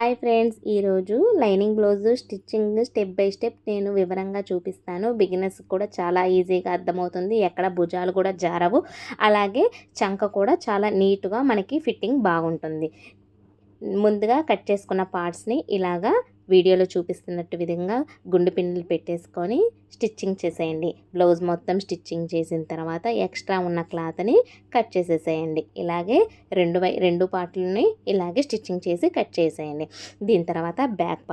Hi friends, ఈరోజు lining blouse stitching step by step నేను వివరంగా చూపిస్తాను. బిగినర్స్ కూడా చాలా ఈజీగా అర్థమవుతుంది. ఎక్కడ భుజాలు కూడా జారవు, అలాగే చంక కూడా చాలా నీట్గా మనకి ఫిట్టింగ్ బాగుంటుంది. ముందుగా కట్ చేసుకున్న పార్ట్స్ని ఇలాగా వీడియోలో చూపిస్తున్నట్టు విధంగా గుండు పిన్నులు పెట్టేసుకొని స్టిచ్చింగ్ చేసేయండి. బ్లౌజ్ మొత్తం స్టిచ్చింగ్ చేసిన తర్వాత ఎక్స్ట్రా ఉన్న క్లాత్ని కట్ చేసేసేయండి. ఇలాగే రెండు పార్ట్లని ఇలాగే స్టిచ్చింగ్ చేసి కట్ చేసేయండి. దీని తర్వాత బ్యాక్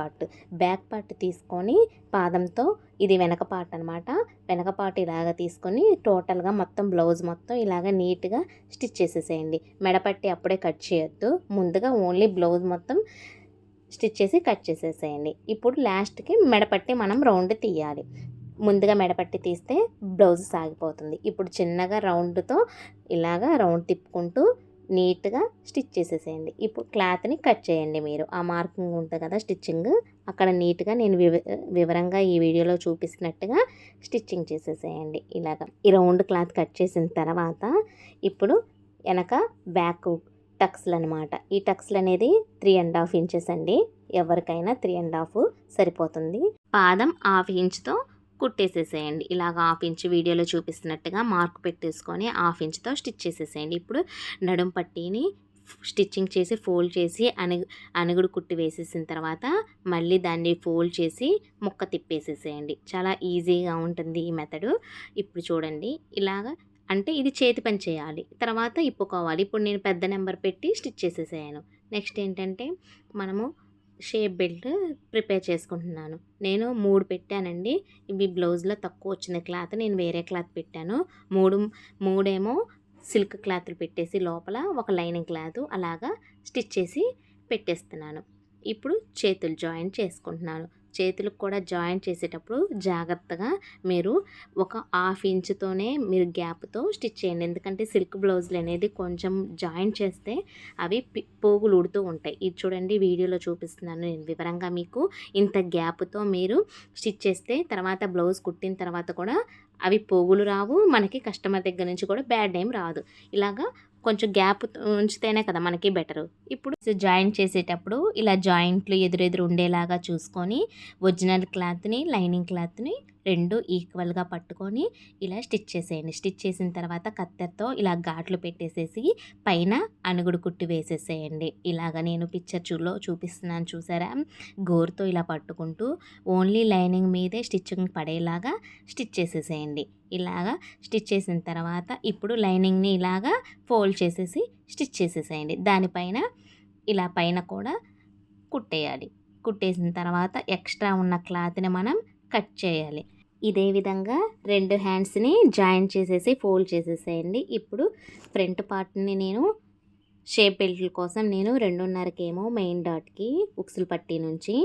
పార్ట్ తీసుకొని పాదంతో, ఇది వెనక పార్ట్ అనమాట, వెనక పార్ట్ ఇలాగ తీసుకొని టోటల్గా మొత్తం బ్లౌజ్ మొత్తం ఇలాగ నీట్గా స్టిచ్ చేసేసేయండి. మెడపట్టి అప్పుడే కట్ చేయొద్దు, ముందుగా ఓన్లీ బ్లౌజ్ మొత్తం స్టిచ్ చేసి కట్ చేసేసేయండి. ఇప్పుడు లాస్ట్కి మెడపట్టి మనం రౌండ్ తీయాలి. ముందుగా మెడపట్టి తీస్తే బ్లౌజ్ సాగిపోతుంది. ఇప్పుడు చిన్నగా రౌండ్తో ఇలాగా రౌండ్ తిప్పుకుంటూ నీట్గా స్టిచ్ చేసేసేయండి. ఇప్పుడు క్లాత్ని కట్ చేయండి. మీరు ఆ మార్కింగ్ ఉంటుంది కదా స్టిచ్చింగ్, అక్కడ నీట్గా నేను వివరంగా ఈ వీడియోలో చూపిస్తున్నట్టుగా స్టిచ్చింగ్ చేసేసేయండి. ఇలాగా ఈ రౌండ్ క్లాత్ కట్ చేసిన తర్వాత ఇప్పుడు వెనక బ్యాక్ టక్స్లు అనమాట. ఈ టక్స్లు అనేది 3.5 ఇంచెస్ అండి. ఎవరికైనా 3.5 సరిపోతుంది. పాదం 1/2 ఇంచ్తో కుట్టేసేసేయండి. ఇలాగ 1/2 ఇంచ్ వీడియోలో చూపిస్తున్నట్టుగా మార్క్ పెట్టేసుకొని 1/2 ఇంచ్తో స్టిచ్ చేసేసేయండి. ఇప్పుడు నడుం పట్టీని స్టిచ్చింగ్ చేసి ఫోల్డ్ చేసి అణుగుడు కుట్టి వేసేసిన తర్వాత మళ్ళీ దాన్ని ఫోల్డ్ చేసి ముక్క తిప్పేసేసేయండి. చాలా ఈజీగా ఉంటుంది ఈ మెథడు. ఇప్పుడు చూడండి, ఇలాగా అంటే ఇది చేతి పని చేయాలి, తర్వాత ఇప్పుకోవాలి. ఇప్పుడు నేను పెద్ద నెంబర్ పెట్టి స్టిచ్ చేసేసాను. నెక్స్ట్ ఏంటంటే మనము షేప్ బెల్ట్ ప్రిపేర్ చేసుకుంటున్నాను. నేను 3 పెట్టానండి. ఇవి బ్లౌజ్లో తక్కువ వచ్చిన క్లాత్ నేను వేరే క్లాత్ పెట్టాను. మూడేమో సిల్క్ క్లాత్లు పెట్టేసి లోపల ఒక లైనింగ్ క్లాత్ అలాగా స్టిచ్ చేసి పెట్టేస్తున్నాను. ఇప్పుడు చేతులు జాయింట్ చేసుకుంటున్నాను. చేతులకు కూడా జాయింట్ చేసేటప్పుడు జాగ్రత్తగా మీరు ఒక 1/2 ఇంచుతోనే మీరు గ్యాప్తో స్టిచ్ చేయండి. ఎందుకంటే సిల్క్ బ్లౌజులు అనేది కొంచెం జాయింట్ చేస్తే అవి పోగులు ఉడుతూ ఉంటాయి. ఇది చూడండి, వీడియోలో చూపిస్తున్నాను నేను వివరంగా మీకు. ఇంత గ్యాప్తో మీరు స్టిచ్ చేస్తే తర్వాత బ్లౌజ్ కుట్టిన తర్వాత కూడా అవి పోగులు రావు, మనకి కస్టమర్ దగ్గర నుంచి కూడా బ్యాడ్ నేమ్ రాదు. ఇలాగా కొంచెం గ్యాప్ ఉంచితేనే కదా మనకి బెటరు. ఇప్పుడు జాయింట్ చేసేటప్పుడు ఇలా జాయింట్లు ఎదురెదురు ఉండేలాగా చూసుకొని ఒరిజినల్ క్లాత్ని లైనింగ్ క్లాత్ని రెండు ఈక్వల్గా పట్టుకొని ఇలా స్టిచ్ చేసేయండి. స్టిచ్ చేసిన తర్వాత కత్తెరతో ఇలా ఘాట్లు పెట్టేసేసి పైన అణుగుడు కుట్టి వేసేసేయండి. ఇలాగ నేను పిక్చర్లో చూపిస్తున్నాను చూసారా, గోరుతో ఇలా పట్టుకుంటూ ఓన్లీ లైనింగ్ మీదే స్టిచ్చింగ్ పడేలాగా స్టిచ్ చేసేసేయండి. ఇలాగా స్టిచ్ చేసిన తర్వాత ఇప్పుడు లైనింగ్ని ఇలాగా ఫోల్డ్ చేసేసి స్టిచ్ చేసేసేయండి. దానిపైన ఇలా పైన కూడా కుట్టేయాలి. కుట్టేసిన తర్వాత ఎక్స్ట్రా ఉన్న క్లాత్ని మనం కట్ చేయాలి. ఇదే విధంగా 2 హ్యాండ్స్ని జాయింట్ చేసేసి ఫోల్డ్ చేసేసేయండి. ఇప్పుడు ఫ్రంట్ పార్ట్ని నేను షేప్ బెల్ట్ల కోసం నేను 2.5కేమో మెయిన్ డాట్కి ఉక్సులు పట్టీ నుంచి,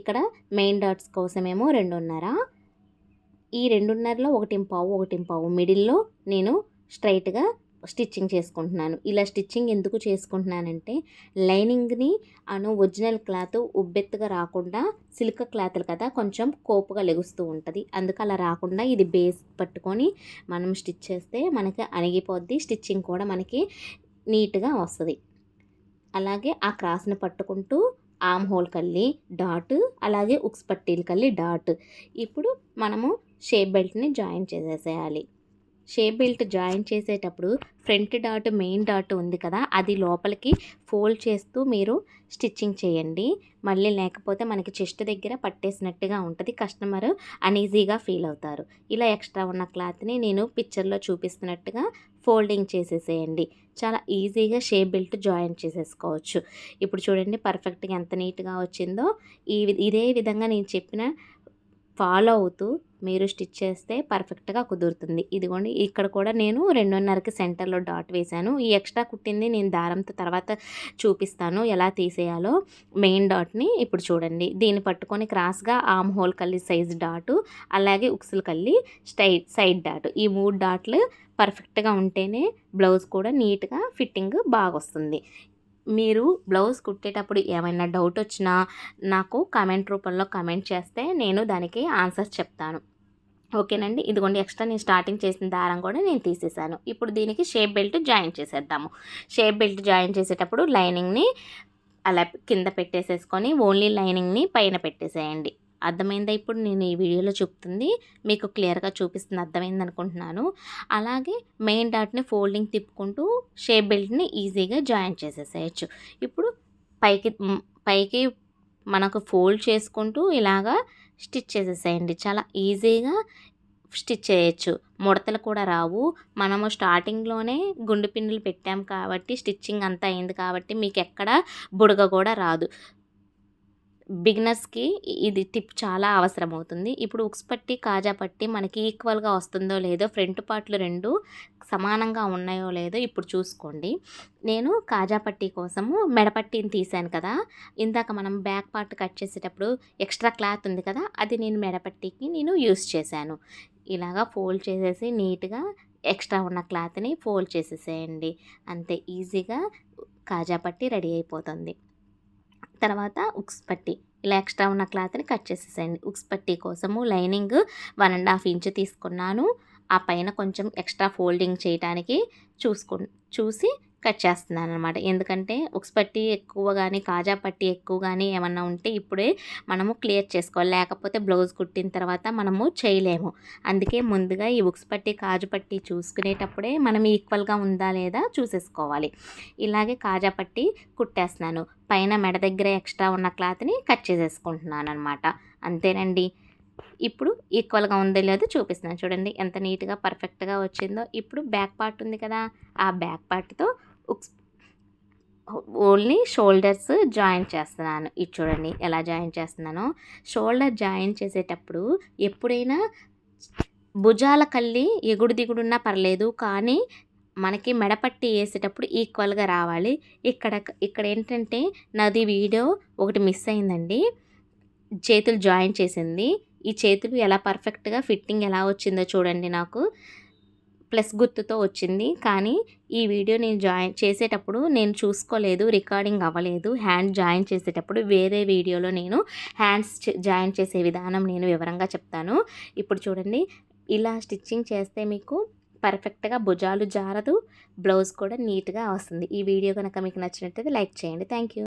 ఇక్కడ మెయిన్ డాట్స్ కోసమేమో 2.5, ఈ 2.5లో 1.5 మిడిల్లో నేను స్ట్రైట్గా స్టిచ్చింగ్ చేసుకుంటున్నాను. ఇలా స్టిచ్చింగ్ ఎందుకు చేసుకుంటున్నానంటే లైనింగ్ని ఒరిజినల్ క్లాత్ ఉబ్బెత్తుగా రాకుండా, సిల్క్ క్లాత్లు కదా కొంచెం కోపుగా లెగుస్తూ ఉంటుంది, అందుకు అలా రాకుండా ఇది బేస్ పట్టుకొని మనం స్టిచ్ చేస్తే మనకి అణిగిపోద్ది, స్టిచ్చింగ్ కూడా మనకి నీట్గా వస్తుంది. అలాగే ఆ క్రాస్ని పట్టుకుంటూ ఆమ్ హోల్ కల్లి డాట్, అలాగే ఉక్స్ పట్టీలు కల్లి డాట్. ఇప్పుడు మనము షేప్ బెల్ట్ని జాయిన్ చేసేసేయాలి. షేప్ బెల్ట్ జాయిన్ చేసేటప్పుడు ఫ్రంట్ డాట్ మెయిన్ డాట్ ఉంది కదా, అది లోపలికి ఫోల్డ్ చేస్తూ మీరు స్టిచ్చింగ్ చేయండి. మళ్ళీ లేకపోతే మనకి చెస్ట్ దగ్గర పట్టేసినట్టుగా ఉంటుంది, కస్టమర్ అన్ఈజీగా ఫీల్ అవుతారు. ఇలా ఎక్స్ట్రా ఉన్న క్లాత్ని నేను పిక్చర్లో చూపిస్తున్నట్టుగా ఫోల్డింగ్ చేసేసేయండి. చాలా ఈజీగా షేప్ బెల్ట్ జాయిన్ చేసేసుకోవచ్చు. ఇప్పుడు చూడండి పర్ఫెక్ట్గా ఎంత నీట్గా వచ్చిందో. ఇదే విధంగా నేను చెప్పిన ఫాలో అవుతూ మీరు స్టిచ్ చేస్తే పర్ఫెక్ట్గా కుదురుతుంది. ఇదిగోండి, ఇక్కడ కూడా నేను 2.5కి సెంటర్లో డాట్ వేశాను. ఈ ఎక్స్ట్రా కుట్టింది నేను దారంతో తర్వాత చూపిస్తాను ఎలా తీసేయాలో. మెయిన్ డాట్ని ఇప్పుడు చూడండి, దీన్ని పట్టుకొని క్రాస్గా ఆమ్ హోల్ కల్లి సైజ్ డాటు, అలాగే ఉక్సులు కల్లి సైడ్ డాట్, ఈ 3 డాట్లు పర్ఫెక్ట్గా ఉంటేనే బ్లౌజ్ కూడా నీట్గా ఫిట్టింగ్ బాగా వస్తుంది. మీరు బ్లౌజ్ కుట్టేటప్పుడు ఏమైనా డౌట్ వచ్చినా నాకు కామెంట్ రూపంలో కామెంట్ చేస్తే నేను దానికి ఆన్సర్ చెప్తాను. ఓకేనండి. ఇదిగోండి, ఎక్స్ట్రా నేను స్టార్టింగ్ చేసిన దారం కూడా నేను తీసేసాను. ఇప్పుడు దీనికి షేప్ బెల్ట్ జాయిన్ చేసేద్దాము. షేప్ బెల్ట్ జాయిన్ చేసేటప్పుడు లైనింగ్ని అలా కింద పెట్టేసేసుకొని ఓన్లీ లైనింగ్ని పైన పెట్టేసేయండి. అర్థమైందా? ఇప్పుడు నేను ఈ వీడియోలో చెప్తుంది మీకు క్లియర్గా చూపిస్తుంది, అర్థమైంది అనుకుంటున్నాను. అలాగే మెయిన్ డాట్ని ఫోల్డింగ్ తిప్పుకుంటూ షేప్ బెల్ట్ని ఈజీగా జాయిన్ చేసేసేయచ్చు. ఇప్పుడు పైకి పైకి మనకు ఫోల్డ్ చేసుకుంటూ ఇలాగా స్టిచ్ చేసేసేయండి. చాలా ఈజీగా స్టిచ్ చేయొచ్చు. ముడతలు కూడా రావు. మనము స్టార్టింగ్‌లోనే గుండు పిన్నులు పెట్టాం కాబట్టి స్టిచ్చింగ్ అంతా అయింది కాబట్టి మీకు ఎక్కడ బుడగ కూడా రాదు. బిగినర్స్‌కి ఇది టిప్ చాలా అవసరమవుతుంది. ఇప్పుడు ఉక్స్ పట్టి, కాజా పట్టి మనకి ఈక్వల్‌గా వస్తుందో లేదో, ఫ్రంట్ పార్ట్‌లు 2 సమానంగా ఉన్నాయో లేదో ఇప్పుడు చూసుకోండి. నేను కాజా పట్టీ కోసము మెడ పట్టీని తీశాను కదా! ఇందాక మనం బ్యాక్ పార్ట్ కట్ చేసేటప్పుడు ఎక్స్ట్రా క్లాత్ ఉంది కదా! అది నేను మెడ పట్టీకి యూజ్ చేశాను. ఇలాగా ఫోల్డ్ చేసేసి నీట్‌గా ఎక్స్ట్రా ఉన్న క్లాత్‌ని ఫోల్డ్ చేసేసేయండి. అంతే, ఈజీగా కాజా పట్టీ రెడీ అయిపోతుంది. తర్వాత ఉక్స్ పట్టీ ఇలా ఎక్స్ట్రా ఉన్న క్లాత్ని కట్ చేసేసేయండి. ఉక్స్ పట్టీ కోసము లైనింగ్ 1½ ఇంచ్ తీసుకున్నాను. ఆ పైన కొంచెం ఎక్స్ట్రా ఫోల్డింగ్ చేయడానికి చూసి కట్ చేస్తున్నాను అనమాట. ఎందుకంటే ఉక్స్ పట్టీ ఎక్కువ కానీ, కాజా పట్టీ ఎక్కువ కానీ ఏమన్నా ఉంటే ఇప్పుడే మనము క్లియర్ చేసుకోవాలి. లేకపోతే బ్లౌజ్ కుట్టిన తర్వాత మనము చేయలేము. అందుకే ముందుగా ఈ ఉక్స్ పట్టీ, కాజా పట్టీ చూసుకునేటప్పుడే మనం ఈక్వల్గా ఉందా లేదా చూసేసుకోవాలి. ఇలాగే కాజా పట్టీ కుట్టేస్తున్నాను. పైన మెడ దగ్గర ఎక్స్ట్రా ఉన్న క్లాత్ని కట్ చేసేసుకుంటున్నాను అనమాట. అంతేనండి. ఇప్పుడు ఈక్వల్గా ఉందో లేదో చూపిస్తున్నాను. చూడండి ఎంత నీట్‌గా పర్ఫెక్ట్‌గా వచ్చిందో. ఇప్పుడు బ్యాక్ పార్ట్ ఉంది కదా! ఆ బ్యాక్ పార్ట్‌తో ఉక్స్ ఓన్లీ షోల్డర్స్ జాయిన్ చేస్తున్నాను. ఇది చూడండి ఎలా జాయిన్ చేస్తున్నానో. షోల్డర్ జాయిన్ చేసేటప్పుడు ఎప్పుడైనా భుజాల కల్లి ఎగుడు దిగుడున్నా పర్లేదు, కానీ మనకి మెడపట్టి వేసేటప్పుడు ఈక్వల్గా రావాలి. ఇక్కడ ఏంటంటే నాది వీడియో ఒకటి మిస్ అయిందండి. చేతులు జాయిన్ చేసింది. ఈ చేతులు ఎలా పర్ఫెక్ట్‌గా ఫిట్టింగ్ ఎలా వచ్చిందో చూడండి. నాకు ప్లస్ గుర్తుతో వచ్చింది. కానీ ఈ వీడియో నేను జాయిన్ చేసేటప్పుడు నేను చూసుకోలేదు, రికార్డింగ్ అవ్వలేదు. హ్యాండ్ జాయిన్ చేసేటప్పుడు వేరే వీడియోలో నేను హ్యాండ్స్ జాయిన్ చేసే విధానం నేను వివరంగా చెప్తాను. ఇప్పుడు చూడండి, ఇలా స్టిచ్చింగ్ చేస్తే మీకు పర్ఫెక్ట్‌గా భుజాలు జారదు, బ్లౌజ్ కూడా నీట్‌గా వస్తుంది. ఈ వీడియో కనుక మీకు నచ్చినట్టయితే లైక్ చేయండి. Thank you.